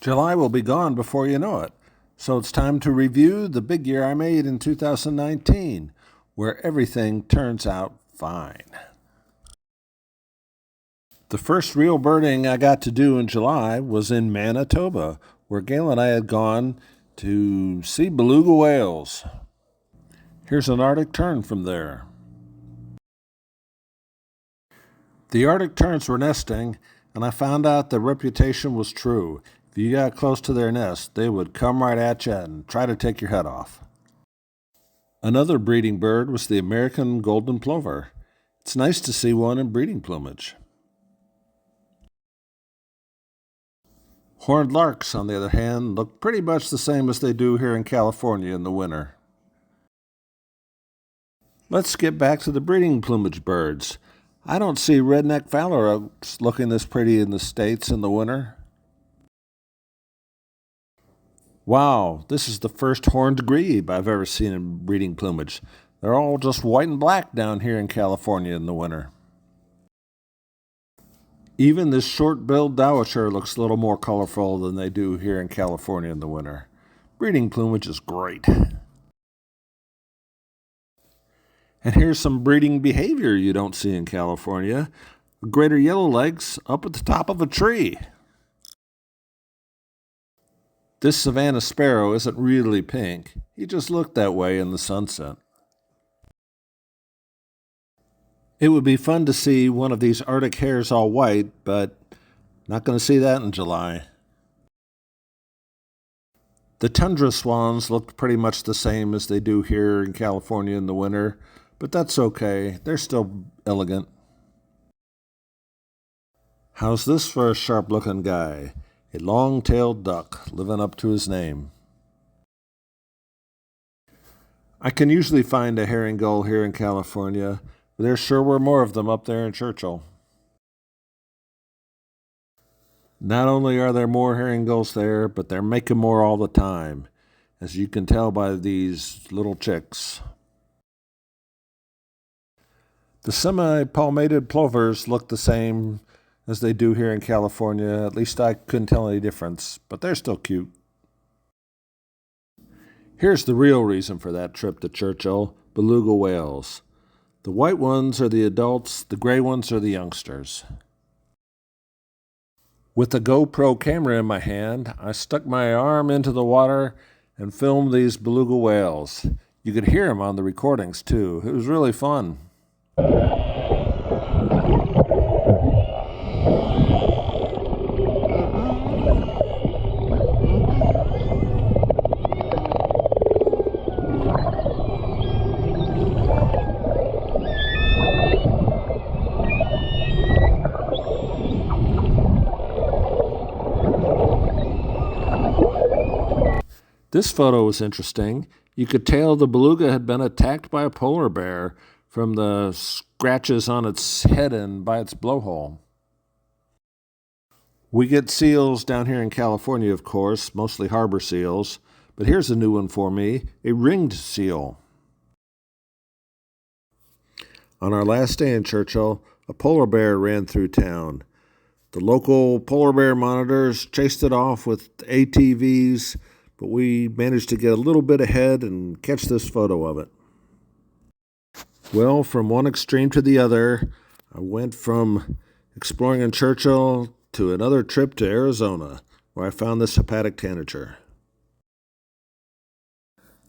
July will be gone before you know it, so it's time to review the big year I made in 2019, where everything turns out fine. The first real birding I got to do in July was in Manitoba, where Gail and I had gone to see beluga whales. Here's an Arctic tern from there. The Arctic terns were nesting, and I found out their reputation was true. If you got close to their nest, they would come right at you and try to take your head off. Another breeding bird was the American golden plover. It's nice to see one in breeding plumage. Horned larks, on the other hand, look pretty much the same as they do here in California in the winter. Let's get back to the breeding plumage birds. I don't see redneck phalaropes looking this pretty in the States in the winter. Wow, this is the first horned grebe I've ever seen in breeding plumage. They're all just white and black down here in California in the winter. Even this short-billed dowitcher looks a little more colorful than they do here in California in the winter. Breeding plumage is great. And here's some breeding behavior you don't see in California. Greater yellowlegs up at the top of a tree. This Savannah sparrow isn't really pink. He just looked that way in the sunset. It would be fun to see one of these Arctic hares all white, but not going to see that in July. The tundra swans looked pretty much the same as they do here in California in the winter, but that's okay. They're still elegant. How's this for a sharp-looking guy? A long-tailed duck living up to his name. I can usually find a herring gull here in California, but there sure were more of them up there in Churchill. Not only are there more herring gulls there, but they're making more all the time, as you can tell by these little chicks. The semi-palmated plovers look the same as they do here in California. At least I couldn't tell any difference, but they're still cute. Here's the real reason for that trip to Churchill: beluga whales. The white ones are the adults, the gray ones are the youngsters. With a GoPro camera in my hand, I stuck my arm into the water and filmed these beluga whales. You could hear them on the recordings too. It was really fun. This photo was interesting. You could tell the beluga had been attacked by a polar bear from the scratches on its head and by its blowhole. We get seals down here in California, of course, mostly harbor seals, but here's a new one for me, a ringed seal. On our last day in Churchill, a polar bear ran through town. The local polar bear monitors chased it off with ATVs, but we managed to get a little bit ahead and catch this photo of it. Well, from one extreme to the other, I went from exploring in Churchill to another trip to Arizona, where I found this hepatic tanager.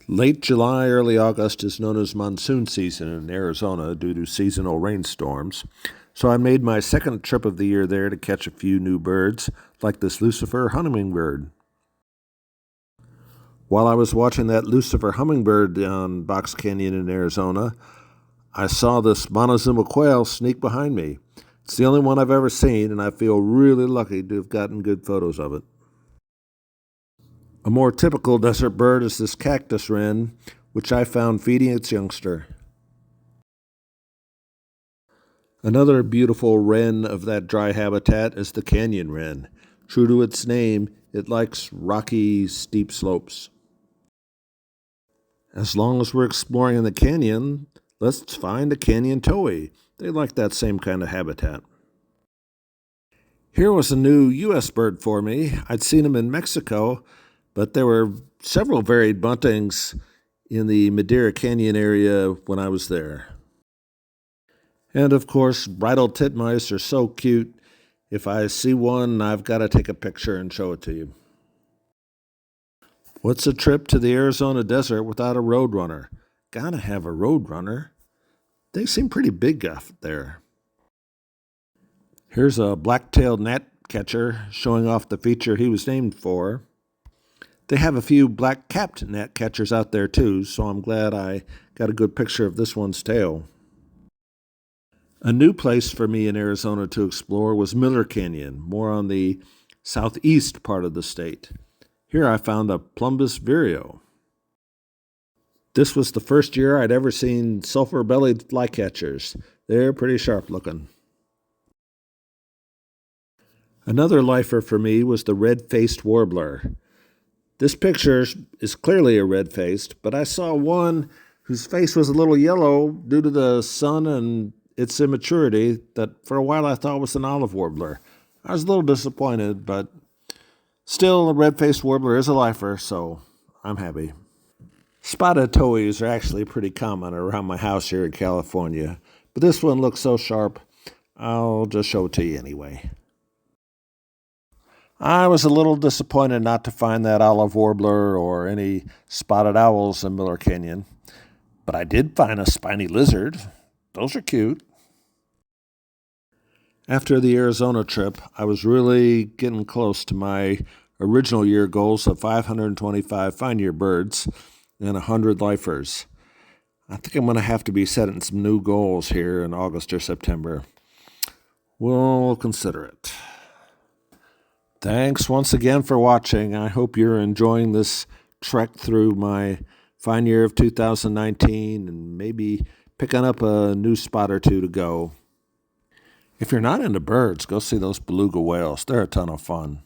Late July, early August is known as monsoon season in Arizona due to seasonal rainstorms, so I made my second trip of the year there to catch a few new birds, like this Lucifer hummingbird. While I was watching that Lucifer hummingbird down Box Canyon in Arizona, I saw this Montezuma quail sneak behind me. It's the only one I've ever seen, and I feel really lucky to have gotten good photos of it. A more typical desert bird is this cactus wren, which I found feeding its youngster. Another beautiful wren of that dry habitat is the canyon wren. True to its name, it likes rocky, steep slopes. As long as we're exploring in the canyon, let's find a canyon towhee. They like that same kind of habitat. Here was a new U.S. bird for me. I'd seen them in Mexico, but there were several varied buntings in the Madera Canyon area when I was there. And of course, bridal titmice are so cute. If I see one, I've got to take a picture and show it to you. What's a trip to the Arizona desert without a roadrunner? Gotta have a roadrunner. They seem pretty big up there. Here's a black-tailed gnatcatcher showing off the feature he was named for. They have a few black-capped gnatcatchers out there too, so I'm glad I got a good picture of this one's tail. A new place for me in Arizona to explore was Miller Canyon, more on the southeast part of the state. Here I found a Plumbus vireo. This was the first year I'd ever seen sulfur-bellied flycatchers. They're pretty sharp looking. Another lifer for me was the red-faced warbler. This picture is clearly a red-faced, but I saw one whose face was a little yellow due to the sun and its immaturity that for a while I thought was an olive warbler. I was a little disappointed, but still a red-faced warbler is a lifer, so I'm happy. Spotted towhees are actually pretty common around my house here in California, but this one looks so sharp, I'll just show it to you anyway. I was a little disappointed not to find that olive warbler or any spotted owls in Miller Canyon, but I did find a spiny lizard. Those are cute. After the Arizona trip, I was really getting close to my original year goals of 525 fine-year birds and 100 lifers. I think I'm going to have to be setting some new goals here in August or September. We'll consider it. Thanks once again for watching. I hope you're enjoying this trek through my fine year of 2019 and maybe picking up a new spot or two to go. If you're not into birds, go see those beluga whales. They're a ton of fun.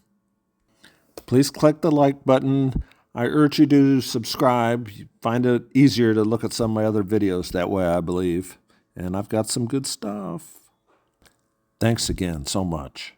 Please click the like button. I urge you to subscribe. You find it easier to look at some of my other videos that way, I believe. And I've got some good stuff. Thanks again so much.